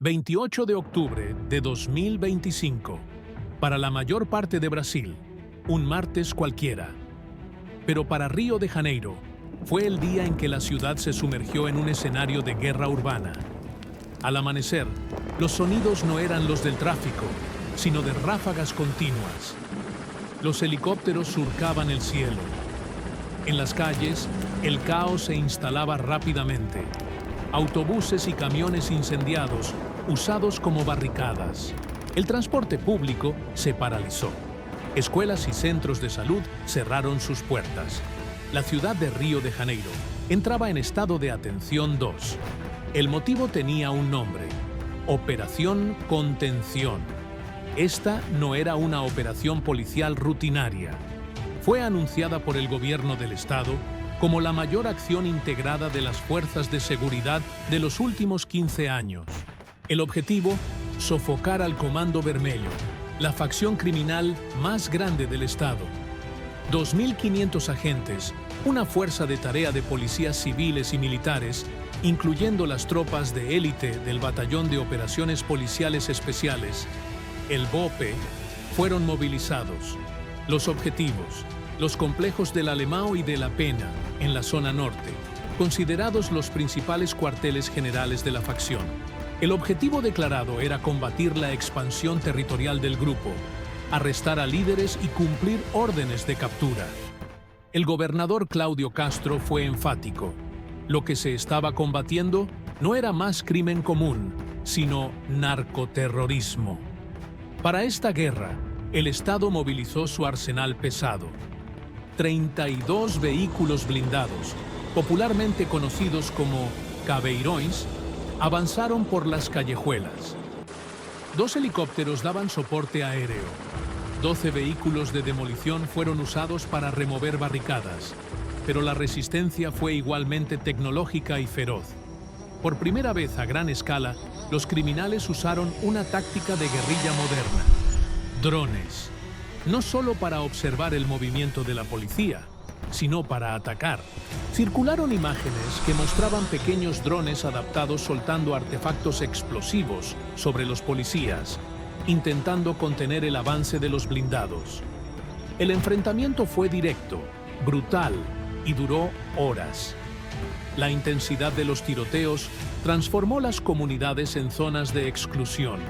28 de octubre de 2025. Para la mayor parte de Brasil, un martes cualquiera. Pero para Río de Janeiro, fue el día en que la ciudad se sumergió en un escenario de guerra urbana. Al amanecer, los sonidos no eran los del tráfico, sino de ráfagas continuas. Los helicópteros surcaban el cielo. En las calles, el caos se instalaba rápidamente. Autobuses y camiones incendiados, usados como barricadas. El transporte público se paralizó. Escuelas y centros de salud cerraron sus puertas. La ciudad de Río de Janeiro entraba en estado de atención 2. El motivo tenía un nombre: Operación Contención. Esta no era una operación policial rutinaria. Fue anunciada por el gobierno del estado como la mayor acción integrada de las fuerzas de seguridad de los últimos 15 años. El objetivo: sofocar al Comando Vermelho, la facción criminal más grande del estado. 2.500 agentes, una fuerza de tarea de policías civiles y militares, incluyendo las tropas de élite del Batallón de Operaciones Policiales Especiales, el BOPE, fueron movilizados. Los objetivos: los complejos del Alemão y de La Pena, en la zona norte, considerados los principales cuarteles generales de la facción. El objetivo declarado era combatir la expansión territorial del grupo, arrestar a líderes y cumplir órdenes de captura. El gobernador Cláudio Castro fue enfático. Lo que se estaba combatiendo no era más crimen común, sino narcoterrorismo. Para esta guerra, el Estado movilizó su arsenal pesado. 32 vehículos blindados, popularmente conocidos como caveirões, avanzaron por las callejuelas. 2 helicópteros daban soporte aéreo. 12 vehículos de demolición fueron usados para remover barricadas, pero la resistencia fue igualmente tecnológica y feroz. Por primera vez a gran escala, los criminales usaron una táctica de guerrilla moderna: drones. No solo para observar el movimiento de la policía, sino para atacar. Circularon imágenes que mostraban pequeños drones adaptados soltando artefactos explosivos sobre los policías, intentando contener el avance de los blindados. El enfrentamiento fue directo, brutal y duró horas. La intensidad de los tiroteos transformó las comunidades en zonas de exclusión.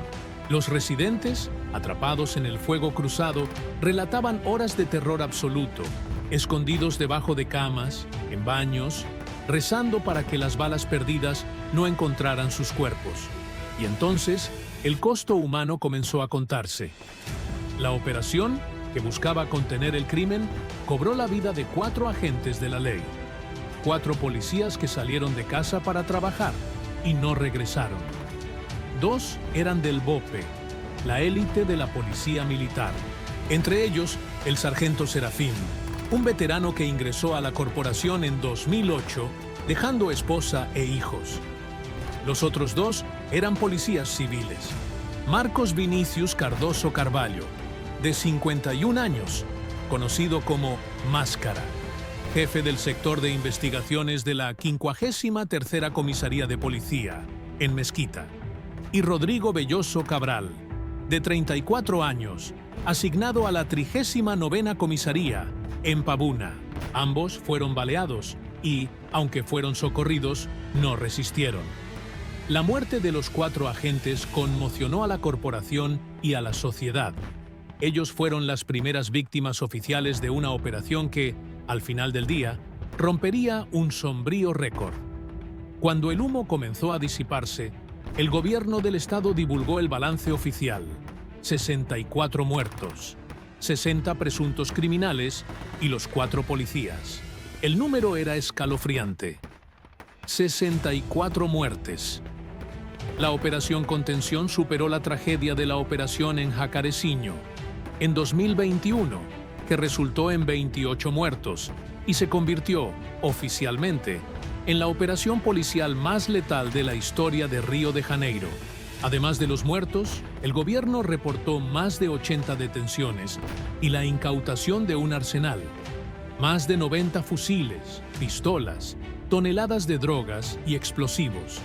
Los residentes, atrapados en el fuego cruzado, relataban horas de terror absoluto, escondidos debajo de camas, en baños, rezando para que las balas perdidas no encontraran sus cuerpos. Y entonces, el costo humano comenzó a contarse. La operación, que buscaba contener el crimen, cobró la vida de 4 agentes de la ley. 4 policías que salieron de casa para trabajar y no regresaron. 2 eran del BOPE, la élite de la policía militar. Entre ellos, el sargento Serafín, un veterano que ingresó a la corporación en 2008, dejando esposa e hijos. Los otros 2 eran policías civiles. Marcos Vinícius Cardoso Carvalho, de 51 años, conocido como Máscara, jefe del sector de investigaciones de la 53ª Comisaría de Policía, en Mesquita. Y Rodrigo Belloso Cabral, de 34 años, asignado a la 39ª Comisaría, en Pabuna. Ambos fueron baleados y, aunque fueron socorridos, no resistieron. La muerte de los 4 agentes conmocionó a la corporación y a la sociedad. Ellos fueron las primeras víctimas oficiales de una operación que, al final del día, rompería un sombrío récord. Cuando el humo comenzó a disiparse, el gobierno del estado divulgó el balance oficial: 64 muertos, 60 presuntos criminales y los 4 policías. El número era escalofriante: 64 muertes. La operación Contención superó la tragedia de la operación en Jacarezinho, en 2021, que resultó en 28 muertos, y se convirtió, oficialmente, en la operación policial más letal de la historia de Río de Janeiro. Además de los muertos, el gobierno reportó más de 80 detenciones y la incautación de un arsenal, más de 90 fusiles, pistolas, toneladas de drogas y explosivos.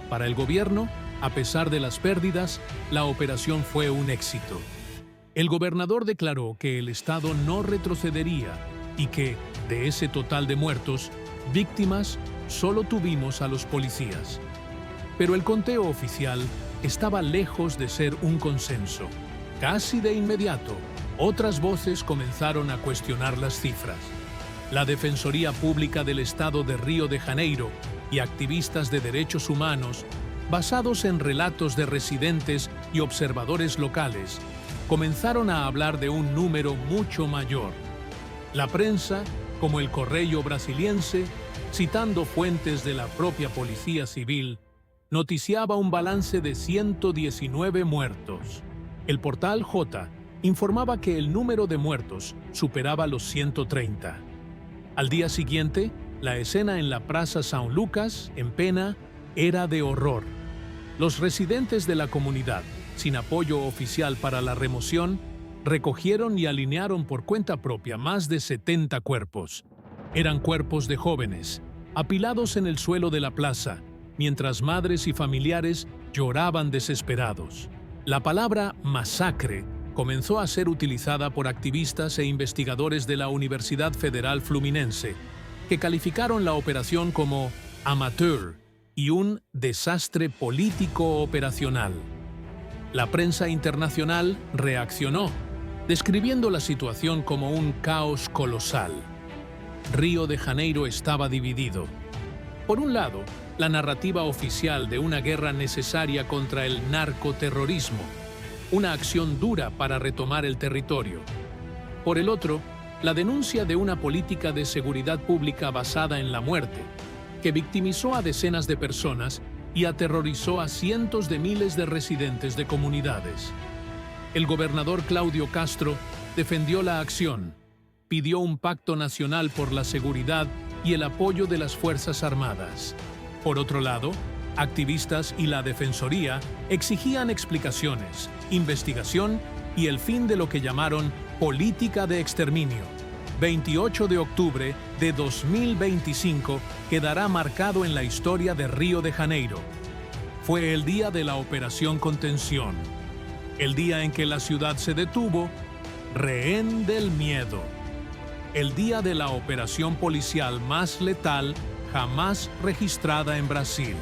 Para el gobierno, A pesar de las pérdidas, la operación fue un éxito. El gobernador declaró que el Estado no retrocedería y que, de ese total de muertos, víctimas solo tuvimos a los policías. Pero el conteo oficial estaba lejos de ser un consenso. Casi de inmediato, otras voces comenzaron a cuestionar las cifras. La Defensoría Pública del Estado de Río de Janeiro y activistas de derechos humanos, basados en relatos de residentes y observadores locales, comenzaron a hablar de un número mucho mayor. La prensa, como el Correio Brasiliense, citando fuentes de la propia Policía Civil, noticiaba un balance de 119 muertos. El portal J informaba que el número de muertos superaba los 130. Al día siguiente, la escena en la Praça São Lucas, en Pena, era de horror. Los residentes de la comunidad, sin apoyo oficial para la remoción, recogieron y alinearon por cuenta propia más de 70 cuerpos. Eran cuerpos de jóvenes, apilados en el suelo de la plaza, mientras madres y familiares lloraban desesperados. La palabra masacre comenzó a ser utilizada por activistas e investigadores de la Universidad Federal Fluminense, que calificaron la operación como amateur y un desastre político operacional. La prensa internacional reaccionó, describiendo la situación como un caos colosal. Río de Janeiro estaba dividido. Por un lado, la narrativa oficial de una guerra necesaria contra el narcoterrorismo, una acción dura para retomar el territorio. Por el otro, la denuncia de una política de seguridad pública basada en la muerte, que victimizó a decenas de personas y aterrorizó a cientos de miles de residentes de comunidades. El gobernador Claudio Castro defendió la acción, pidió un pacto nacional por la seguridad y el apoyo de las Fuerzas Armadas. Por otro lado, activistas y la Defensoría exigían explicaciones, investigación y el fin de lo que llamaron política de exterminio. 28 de octubre de 2025 quedará marcado en la historia de Río de Janeiro. Fue el día de la Operación Contención, el día en que la ciudad se detuvo, rehén del miedo. El día de la operación policial más letal jamás registrada en Brasil.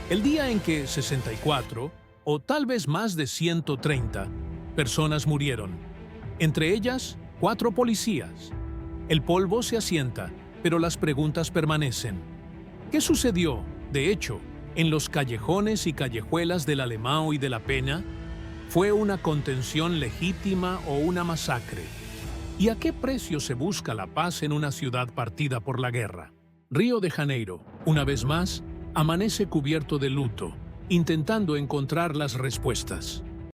El día en que 64, o tal vez más de 130, personas murieron. Entre ellas, 4 policías. El polvo se asienta, pero las preguntas permanecen. ¿Qué sucedió, de hecho, en los callejones y callejuelas del Alemão y de la Pena? ¿Fue una contención legítima o una masacre? ¿Y a qué precio se busca la paz en una ciudad partida por la guerra? Río de Janeiro, una vez más, amanece cubierto de luto, intentando encontrar las respuestas.